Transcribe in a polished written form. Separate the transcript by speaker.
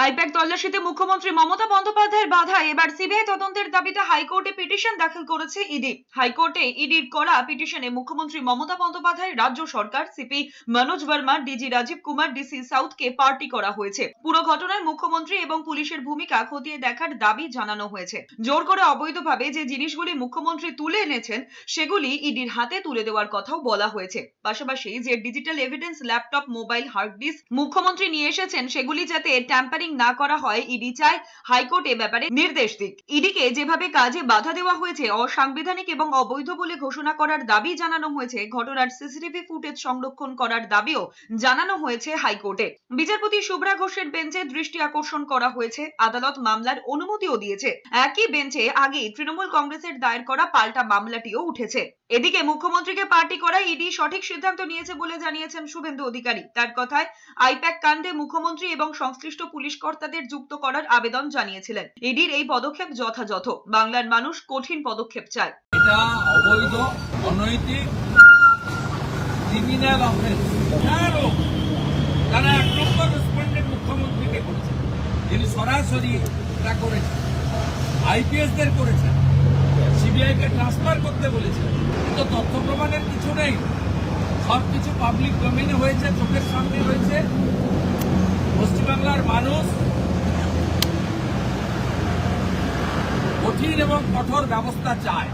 Speaker 1: I-PAC তল্লাশিতে মুখ্যমন্ত্রী মমতা বন্দ্যোপাধ্যায়ের বাধায় এবার সিবিআই তদন্তের দাবিতে হাইকোর্টে পিটিশন দাখিল করেছে ইডি। হাইকোর্টে ইডির করা পিটিশনে মুখ্যমন্ত্রী মমতা বন্দ্যোপাধ্যায়, রাজ্য সরকার, CP Manoj Verma, DG Rajeev Kumar, DC সাউথকে পার্টি করা হয়েছে। পুরো ঘটনায় মুখ্যমন্ত্রী এবং পুলিশের ভূমিকা খতিয়ে দেখার দাবি জানানো হয়েছে। জোর করে অবৈধভাবে যে জিনিসগুলি মুখ্যমন্ত্রী তুলে এনেছেন সেগুলি ইডির হাতে তুলে দেওয়ার কথাও বলা হয়েছে। পাশাপাশি যে digital evidence, laptop, mobile, hard disk মুখ্যমন্ত্রী নিয়ে এসেছেন সেগুলি যাতে ট্যাম্পারিং না করা হয়, ইডি চায় হাইকোর্ট এ ব্যাপারে নির্দেশ দিক। ইডিকে যেভাবে কাজে বাধা দেওয়া হয়েছে অসাংবিধানিক এবং অবৈধ বলে ঘোষণা করার দাবি জানানো হয়েছে। ঘটনার সিসিটিভি ফুটেজ সংরক্ষণ করার দাবিও জানানো হয়েছে হাইকোর্টে। বিচারপতি শুভ্রা ঘোষের বেঞ্চে দৃষ্টি আকর্ষণ করা হয়েছে। আদালত মামলার অনুমতিও দিয়েছে। একই বেঞ্চে আগে তৃণমূল কংগ্রেসের দায়ের করা পাল্টা মামলাটিও উঠেছে। এদিকে মুখ্যমন্ত্রীকে পার্টি করায় ইডি সঠিক সিদ্ধান্ত নিয়েছে বলে জানিয়েছেন শুভেন্দু অধিকারী। তার কথায়, আইপ্যাক কাণ্ডে মুখ্যমন্ত্রী এবং সংশ্লিষ্ট পুলিশ কর্তাদের যুক্ত করার আবেদন জানিয়েছিলেন। ইডির এই পদক্ষেপ যথাযথ। বাংলার মানুষ কঠিন পদক্ষেপ চায়।
Speaker 2: এটা অবৈধ, অনৈতিক, ক্রিমিনাল অফেন্স। তারা 1 নম্বর রেসপন্ডেন্ট মুখ্যমন্ত্রীকে করেছেন, যিনি সরাসরি এটা করেছেন, আইপিএসদের করেছেন, সিবিআইকে ট্রান্সফার করতে বলেছেন। কিন্তু তথ্য প্রমাণের কিছু নেই, সবকিছু পাবলিক ডোমেইনে হয়েছে, চোখের সামনে হয়েছে। পশ্চিমবাংলার মানুষ কঠিন এবং কঠোর ব্যবস্থা চায়।